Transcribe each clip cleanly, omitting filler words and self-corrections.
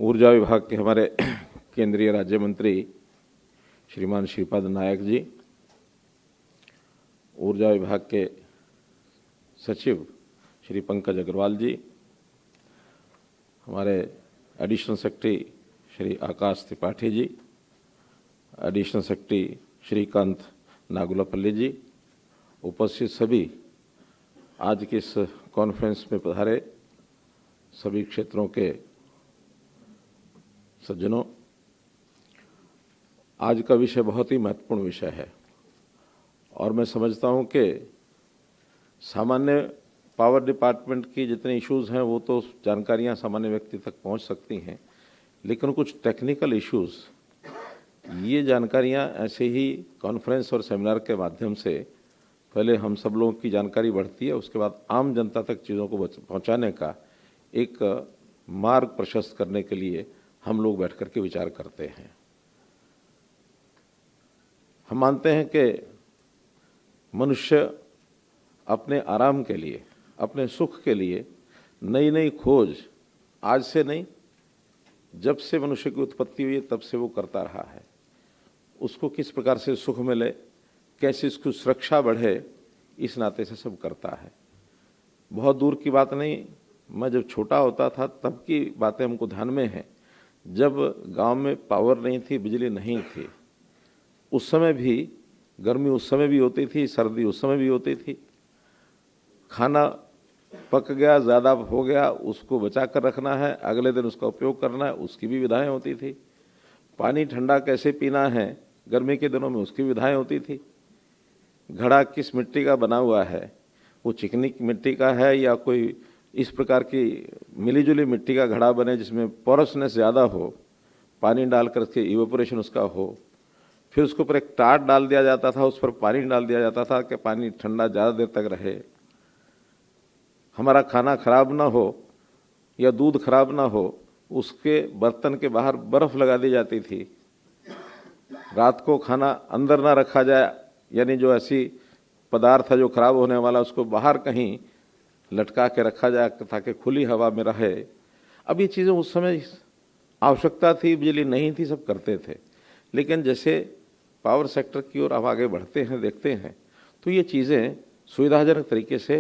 ऊर्जा विभाग के हमारे केंद्रीय राज्य मंत्री श्रीमान श्रीपद नायक जी, ऊर्जा विभाग के सचिव श्री पंकज अग्रवाल जी, हमारे additional secretary Shri Akash Tripathi ji, additional secretary Shrikant Nagulapalli जी, उपस्थित सभी आज के इस कॉन्फ्रेंस में पधारे सभी क्षेत्रों के सज्जनों, आज का विषय बहुत ही महत्वपूर्ण विषय है और मैं समझता हूं कि सामान्य पावर डिपार्टमेंट की जितने इश्यूज़ हैं वो तो जानकारियां सामान्य व्यक्ति तक पहुंच सकती हैं, लेकिन कुछ टेक्निकल इश्यूज़ ये जानकारियां ऐसे ही कॉन्फ्रेंस और सेमिनार के माध्यम से पहले हम सब लोगों की जानकारी बढ़ती है, उसके बाद आम जनता तक चीज़ों को पहुंचाने का एक मार्ग प्रशस्त करने के लिए हम लोग बैठ कर के विचार करते हैं। हम मानते हैं कि मनुष्य अपने आराम के लिए, अपने सुख के लिए नई नई खोज आज से नहीं, जब से मनुष्य की उत्पत्ति हुई है तब से वो करता रहा है। उसको किस प्रकार से सुख मिले, कैसे इसकी सुरक्षा बढ़े, इस नाते से सब करता है। बहुत दूर की बात नहीं, मैं जब छोटा होता था तब की बातें हमको ध्यान में हैं। जब गांव में पावर नहीं थी, बिजली नहीं थी, उस समय भी गर्मी उस समय भी होती थी, सर्दी उस समय भी होती थी। खाना पक गया, ज़्यादा हो गया, उसको बचा कर रखना है, अगले दिन उसका उपयोग करना है, उसकी भी विधाएं होती थी। पानी ठंडा कैसे पीना है गर्मी के दिनों में, उसकी विधाएं होती थी। घड़ा किस मिट्टी का बना हुआ है, वो चिकनी मिट्टी का है या कोई इस प्रकार की मिलीजुली मिट्टी का घड़ा बने जिसमें पोरसनेस ज़्यादा हो, पानी डालकर उसके इवेपोरेशन उसका हो। फिर उसके ऊपर एक टाट डाल दिया जाता था, उस पर पानी डाल दिया जाता था कि पानी ठंडा ज़्यादा देर तक रहे, हमारा खाना खराब ना हो या दूध खराब ना हो, उसके बर्तन के बाहर बर्फ़ लगा दी जाती थी। रात को खाना अंदर ना रखा जाए, यानी जो ऐसी पदार्थ है जो खराब होने वाला उसको बाहर कहीं लटका के रखा जाए ताकि खुली हवा में रहे। अब ये चीज़ें उस समय आवश्यकता थी, बिजली नहीं थी, सब करते थे। लेकिन जैसे पावर सेक्टर की ओर अब आगे बढ़ते हैं, देखते हैं, तो ये चीज़ें सुविधाजनक तरीके से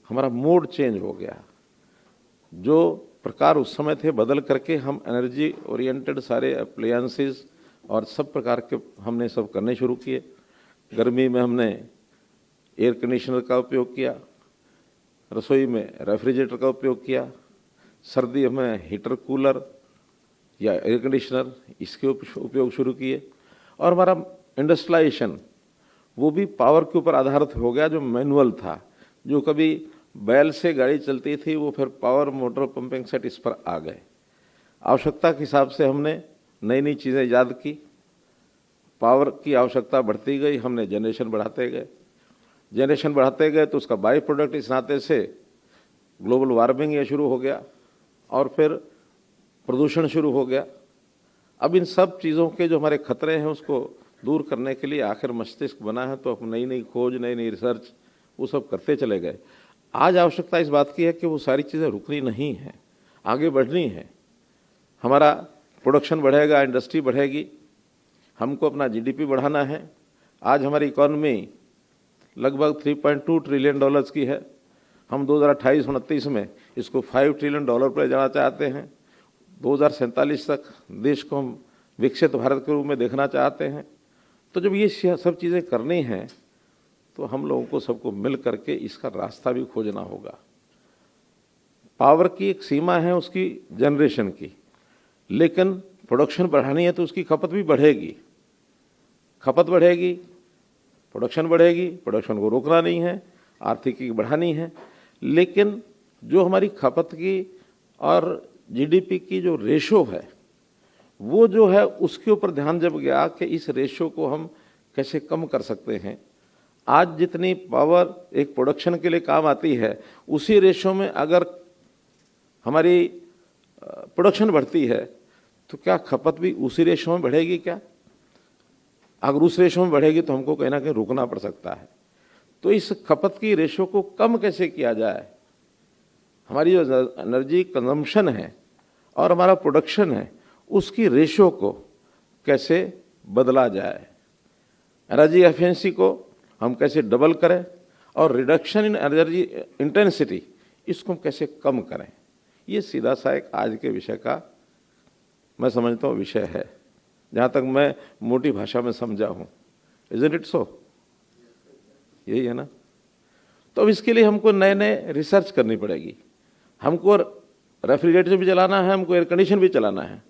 हमारा मोड चेंज हो गया। जो प्रकार उस समय थे बदल करके हम एनर्जी ओरिएंटेड सारे अप्लायंसेस और सब प्रकार के हमने सब करने शुरू किए। गर्मी में हमने एयर कंडीशनर का उपयोग किया, रसोई में रेफ्रिजरेटर का उपयोग किया, सर्दी में हीटर कूलर या एयर कंडीशनर इसके उपयोग शुरू किए। और हमारा इंडस्ट्रियलाइजेशन वो भी पावर के ऊपर आधारित हो गया। जो मैनुअल था, जो कभी बैल से गाड़ी चलती थी, वो फिर पावर मोटर पंपिंग सेट इस पर आ गए। आवश्यकता के हिसाब से हमने नई नई चीज़ें ईजाद की, पावर की आवश्यकता बढ़ती गई, हमने जनरेशन बढ़ाते गए। जनरेशन बढ़ाते गए तो उसका बाई प्रोडक्ट इस नाते से ग्लोबल वार्मिंग ये शुरू हो गया और फिर प्रदूषण शुरू हो गया। अब इन सब चीज़ों के जो हमारे खतरे हैं उसको दूर करने के लिए आखिर मस्तिष्क बना है, तो हम नई नई खोज, नई नई रिसर्च वो सब करते चले गए। आज आवश्यकता इस बात की है कि वो सारी चीज़ें रुकनी नहीं है, आगे बढ़नी है। हमारा प्रोडक्शन बढ़ेगा, इंडस्ट्री बढ़ेगी, हमको अपना जीडीपी बढ़ाना है। आज हमारी इकॉनमी लगभग 3.2 ट्रिलियन डॉलर्स की है। हम 2028-29 में इसको 5 ट्रिलियन डॉलर पर जाना चाहते हैं। 2047 तक देश को हम विकसित भारत के रूप में देखना चाहते हैं। तो जब ये सब चीज़ें करनी हैं तो हम लोगों को सबको मिल करके इसका रास्ता भी खोजना होगा। पावर की एक सीमा है उसकी जनरेशन की, लेकिन प्रोडक्शन बढ़ानी है तो उसकी खपत भी बढ़ेगी। खपत बढ़ेगी, प्रोडक्शन बढ़ेगी, प्रोडक्शन को रोकना नहीं है, आर्थिकी बढ़ानी है। लेकिन जो हमारी खपत की और जीडीपी की जो रेशो है, वो जो है उसके ऊपर ध्यान जब गया कि इस रेशो को हम कैसे कम कर सकते हैं। आज जितनी पावर एक प्रोडक्शन के लिए काम आती है, उसी रेशो में अगर हमारी प्रोडक्शन बढ़ती है तो क्या खपत भी उसी रेशो में बढ़ेगी क्या? अगर उस रेशो में बढ़ेगी तो हमको कहीं ना कहीं रुकना पड़ सकता है। तो इस खपत की रेशो को कम कैसे किया जाए, हमारी जो एनर्जी कंजम्पशन है और हमारा प्रोडक्शन है उसकी रेशो को कैसे बदला जाए, एनर्जी एफिशिएंसी को हम कैसे डबल करें और रिडक्शन इन एनर्जी इंटेंसिटी इसको हम कैसे कम करें। ये सीधा सा एक आज के विषय का मैं समझता हूँ विषय है, जहाँ तक मैं मोटी भाषा में समझा हूँ। Isn't it so? यही है ना। तो अब इसके लिए हमको नए नए रिसर्च करनी पड़ेगी, हमको रेफ्रिजरेटर भी चलाना है, हमको एयर कंडीशन भी चलाना है,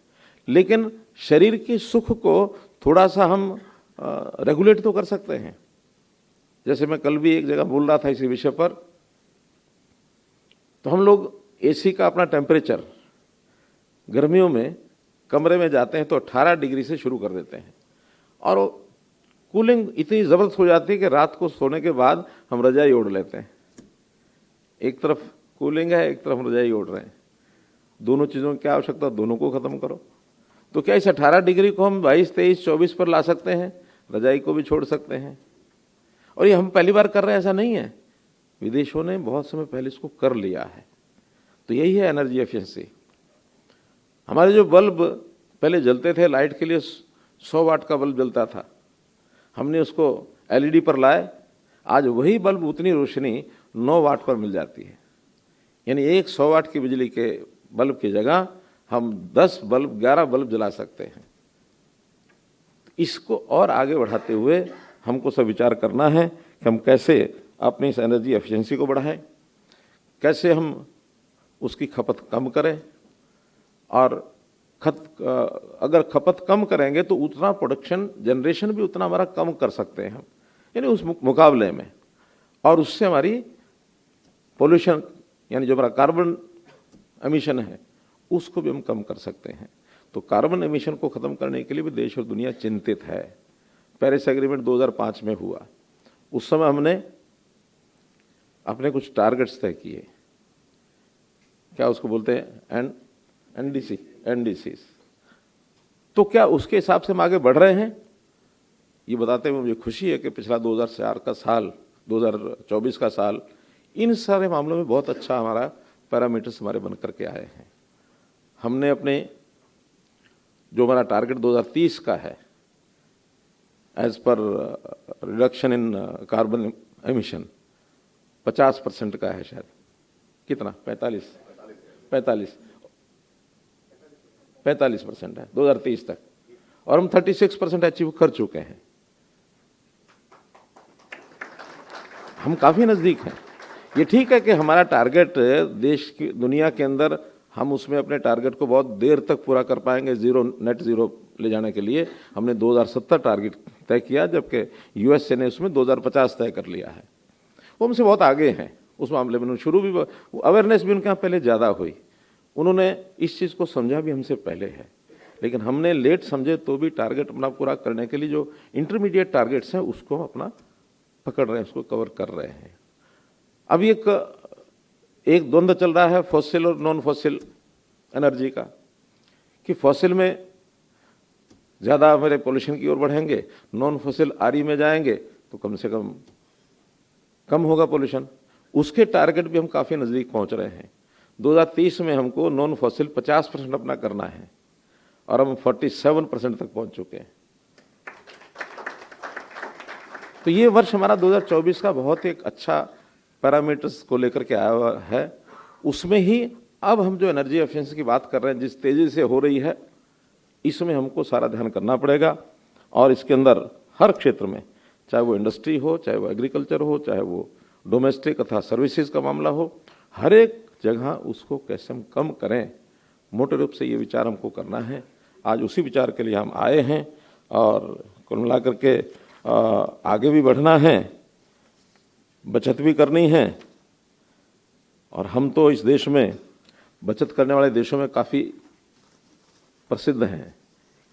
लेकिन शरीर के सुख को थोड़ा सा हम रेगुलेट तो कर सकते हैं। जैसे मैं कल भी एक जगह बोल रहा था इसी विषय पर, तो हम लोग एसी का अपना टेम्परेचर गर्मियों में कमरे में जाते हैं तो 18 डिग्री से शुरू कर देते हैं और कूलिंग इतनी ज़बरदस्त हो जाती है कि रात को सोने के बाद हम रजाई ओढ़ लेते हैं। एक तरफ कूलिंग है, एक तरफ हम रजाई ओढ़ रहे हैं, दोनों चीज़ों की क्या आवश्यकता, दोनों को ख़त्म करो। तो क्या इस 18 डिग्री को हम 22, 23, 24 पर ला सकते हैं, रजाई को भी छोड़ सकते हैं। और ये हम पहली बार कर रहे हैं ऐसा नहीं है, विदेशों ने बहुत समय पहले इसको कर लिया है। तो यही है एनर्जी एफिशिएंसी। हमारे जो बल्ब पहले जलते थे लाइट के लिए 100 वाट का बल्ब जलता था, हमने उसको एलईडी पर लाए, आज वही बल्ब उतनी रोशनी 9 वाट पर मिल जाती है। यानी एक 100 वाट की बिजली के बल्ब की जगह हम 10 बल्ब 11 बल्ब जला सकते हैं। इसको और आगे बढ़ाते हुए हमको सब विचार करना है कि हम कैसे अपनी इस एनर्जी एफिशिएंसी को बढ़ाएं, कैसे हम उसकी खपत कम करें, और अगर खपत कम करेंगे तो उतना प्रोडक्शन जनरेशन भी उतना हमारा कम कर सकते हैं हम, यानी उस मुकाबले में, और उससे हमारी पोल्यूशन यानी जो हमारा कार्बन एमिशन है उसको भी हम कम कर सकते हैं। तो कार्बन एमिशन को ख़त्म करने के लिए भी देश और दुनिया चिंतित है। पेरिस एग्रीमेंट 2005 में हुआ, उस समय हमने अपने कुछ टारगेट्स तय किए, क्या उसको बोलते हैं एनडीसी। तो क्या उसके हिसाब से हम आगे बढ़ रहे हैं? ये बताते हुए मुझे खुशी है कि पिछला 2004 का साल, 2024 का साल, इन सारे मामलों में बहुत अच्छा हमारा पैरामीटर्स हमारे बन करके आए हैं। हमने अपने जो हमारा टारगेट 2030 का है as per reduction in carbon emission 50% का है, शायद कितना 45% है 2030 तक, और हम 36% अचीव कर चुके हैं। हम काफ़ी नज़दीक हैं। ये ठीक है कि हमारा टारगेट देश की दुनिया के अंदर हम उसमें अपने टारगेट को बहुत देर तक पूरा कर पाएंगे, नेट ज़ीरो ले जाने के लिए हमने 2070 टारगेट तय किया, जबकि यूएसए ने उसमें 2050 तय कर लिया है। वो हमसे बहुत आगे हैं उस मामले में। शुरू भी अवेयरनेस भी उनके यहाँ पहले ज़्यादा हुई, उन्होंने इस चीज़ को समझा भी हमसे पहले है, लेकिन हमने लेट समझे तो भी टारगेट अपना पूरा करने के लिए जो इंटरमीडिएट टारगेट्स हैं उसको हम अपना पकड़ रहे हैं, उसको कवर कर रहे हैं। अभी एक द्वंद्व चल रहा है फॉसिल और नॉन फॉसिल एनर्जी का, कि फॉसिल में ज़्यादा हमारे पोल्यूशन की ओर बढ़ेंगे, नॉन फॉसिल आरई में जाएंगे तो कम से कम होगा पोल्यूशन। उसके टारगेट भी हम काफ़ी नज़दीक पहुंच रहे हैं। 2030 में हमको नॉन फॉसिल 50% अपना करना है और हम 47% तक पहुंच चुके हैं। तो ये वर्ष हमारा 2024 का बहुत एक अच्छा पैरामीटर्स को लेकर के आया हुआ है। उसमें ही अब हम जो एनर्जी एफिशिएंसी की बात कर रहे हैं, जिस तेज़ी से हो रही है, इसमें हमको सारा ध्यान करना पड़ेगा। और इसके अंदर हर क्षेत्र में, चाहे वो इंडस्ट्री हो, चाहे वो एग्रीकल्चर हो, चाहे वो डोमेस्टिक तथा सर्विसेज का मामला हो, हर एक जगह उसको कैसे हम कम करें, मोटे रूप से ये विचार हमको करना है। आज उसी विचार के लिए हम आए हैं और कुल मिला करके आगे भी बढ़ना है, बचत भी करनी है। और हम तो इस देश में बचत करने वाले देशों में काफ़ी प्रसिद्ध हैं।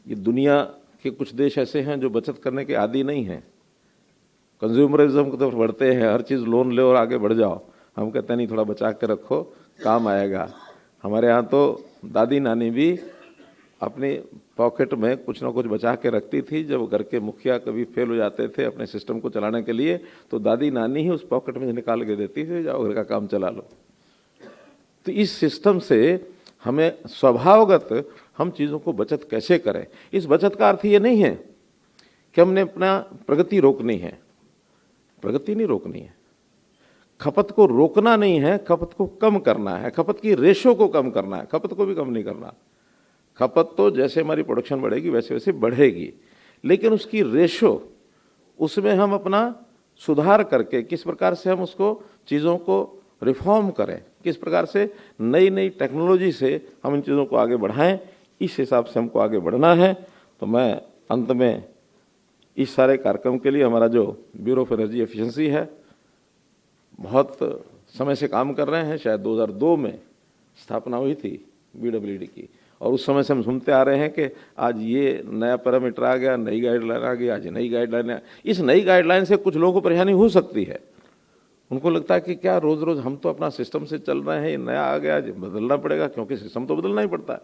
ये दुनिया के कुछ देश ऐसे हैं जो बचत करने के आदी नहीं हैं, कंज्यूमरिज्म की तरफ बढ़ते हैं, हर चीज़ लोन ले और आगे बढ़ जाओ। हम कहते हैं नहीं, थोड़ा बचा के रखो, काम आएगा। हमारे यहाँ तो दादी नानी भी अपनी पॉकेट में कुछ ना कुछ बचा के रखती थी। जब घर के मुखिया कभी फेल हो जाते थे अपने सिस्टम को चलाने के लिए, तो दादी नानी ही उस पॉकेट में निकाल के देती थी, जाओ घर का काम चला लो। तो इस सिस्टम से हमें स्वभावगत हम चीज़ों को बचत कैसे करें। इस बचत का अर्थ ये नहीं है कि हमने अपना प्रगति रोकनी है, प्रगति नहीं रोकनी है, खपत को रोकना नहीं है, खपत को कम करना है, खपत की रेशो को कम करना है, खपत को भी कम नहीं करना। खपत तो जैसे हमारी प्रोडक्शन बढ़ेगी वैसे वैसे बढ़ेगी, लेकिन उसकी रेशो, उसमें हम अपना सुधार करके किस प्रकार से हम उसको चीज़ों को रिफॉर्म करें, किस प्रकार से नई नई टेक्नोलॉजी से हम इन चीज़ों को आगे बढ़ाएं, इस हिसाब से हमको आगे बढ़ना है। तो मैं अंत में इस सारे कार्यक्रम के लिए हमारा जो ब्यूरो ऑफ एनर्जी एफिशिएंसी है बहुत समय से काम कर रहे हैं। शायद 2002 में स्थापना हुई थी BWD की, और उस समय से हम सुनते आ रहे हैं कि आज ये नया पैरामीटर आ गया, नई गाइडलाइन आ गई, आज नई गाइडलाइन है। इस नई गाइडलाइन से कुछ लोगों को परेशानी हो सकती है, उनको लगता है कि क्या रोज़ रोज़ हम तो अपना सिस्टम से चल रहे हैं, ये नया आ गया, बदलना पड़ेगा, क्योंकि सिस्टम तो बदलना ही पड़ता है।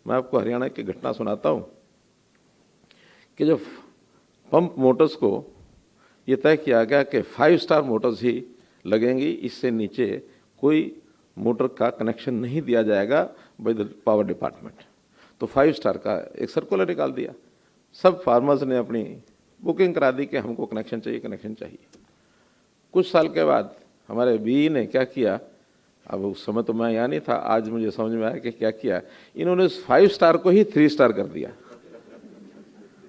मैं आपको हरियाणा की घटना सुनाता हूँ कि जो पंप मोटर्स को ये तय किया गया कि 5 स्टार मोटर्स ही लगेंगी, इससे नीचे कोई मोटर का कनेक्शन नहीं दिया जाएगा बाय द पावर डिपार्टमेंट। तो 5 स्टार का एक सर्कुलर निकाल दिया, सब फार्मर्स ने अपनी बुकिंग करा दी कि हमको कनेक्शन चाहिए, कनेक्शन चाहिए। कुछ साल के बाद हमारे BE ने क्या किया, अब उस समय तो मैं यहाँ नहीं था, आज मुझे समझ में आया कि क्या किया, इन्होंने 5 स्टार को ही 3 स्टार कर दिया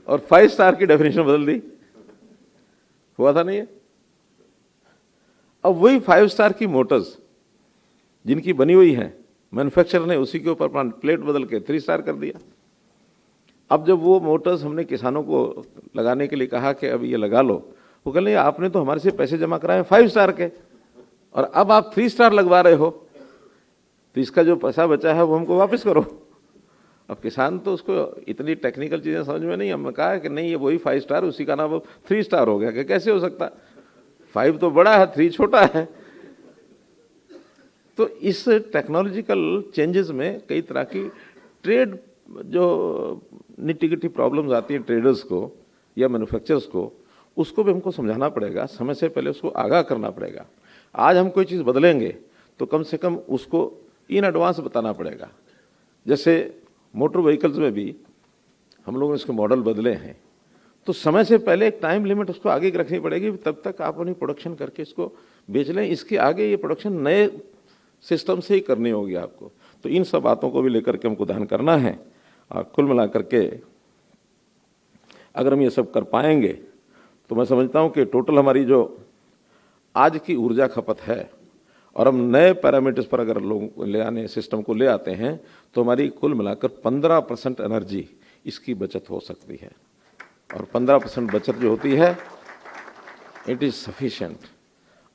और 5 स्टार की डेफिनेशन बदल दी। हुआ था नहीं है? अब वही 5 स्टार की मोटर्स जिनकी बनी हुई है, मैन्युफैक्चरर ने उसी के ऊपर प्लेट बदल के 3 स्टार कर दिया। अब जब वो मोटर्स हमने किसानों को लगाने के लिए कहा कि अब ये लगा लो, वो कह रहे आपने तो हमारे से पैसे जमा कराए 5 स्टार के और अब आप 3 स्टार लगवा रहे हो, तो इसका जो पैसा बचा है वो हमको वापस करो। अब किसान तो उसको इतनी टेक्निकल चीज़ें समझ में नहीं, हमने कहा कि नहीं ये वही 5 स्टार, उसी का नाम 3 स्टार हो गया। कि कैसे हो सकता, 5 तो बड़ा है, 3 छोटा है। तो इस टेक्नोलॉजिकल चेंजेस में कई तरह की ट्रेड जो निटी-गिटी प्रॉब्लम्स आती हैं ट्रेडर्स को या मैन्युफैक्चरर्स को, उसको भी हमको समझाना पड़ेगा, समय से पहले उसको आगाह करना पड़ेगा। आज हम कोई चीज़ बदलेंगे तो कम से कम उसको इन एडवांस बताना पड़ेगा। जैसे मोटर व्हीकल्स में भी हम लोगों ने इसके मॉडल बदले हैं, तो समय से पहले एक टाइम लिमिट उसको आगे की रखनी पड़ेगी, तब तक आप अपनी प्रोडक्शन करके इसको बेच लें। इसके आगे ये प्रोडक्शन नए सिस्टम से ही करनी होगी आपको। तो इन सब बातों को भी लेकर के हमको ध्यान करना है, और कुल मिलाकर के अगर हम ये सब कर पाएंगे तो मैं समझता हूँ कि टोटल हमारी जो आज की ऊर्जा खपत है, और हम नए पैरामीटर्स पर अगर लोग ले आने सिस्टम को ले आते हैं, तो हमारी कुल मिलाकर 15% एनर्जी इसकी बचत हो सकती है। और 15% बचत जो होती है, इट इज़ सफिशिएंट,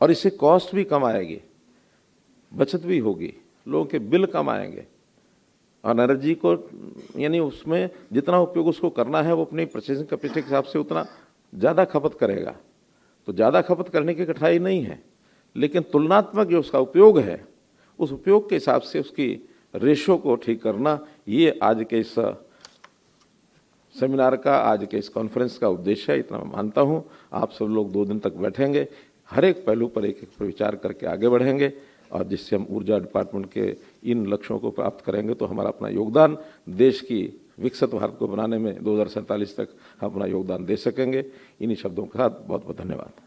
और इससे कॉस्ट भी कम आएगी, बचत भी होगी, लोगों के बिल कम आएंगे, और एनर्जी को यानी उसमें जितना उपयोग उसको करना है वो अपनी परचेजिंग कैपेसिटी के हिसाब से उतना ज़्यादा खपत करेगा। तो ज़्यादा खपत करने की कठिनाई नहीं है, लेकिन तुलनात्मक जो उसका उपयोग है, उस उपयोग के हिसाब से उसकी रेशो को ठीक करना, ये आज के इस सेमिनार का, आज के इस कॉन्फ्रेंस का उद्देश्य है। इतना मैं मानता हूँ। आप सब लोग 2 दिन तक बैठेंगे, हर एक पहलू पर एक एक विचार करके आगे बढ़ेंगे, और जिससे हम ऊर्जा डिपार्टमेंट के इन लक्ष्यों को प्राप्त करेंगे, तो हमारा अपना योगदान देश की विकसित भारत को बनाने में 2047 तक हम अपना योगदान दे सकेंगे। इन्हीं शब्दों के साथ बहुत बहुत धन्यवाद।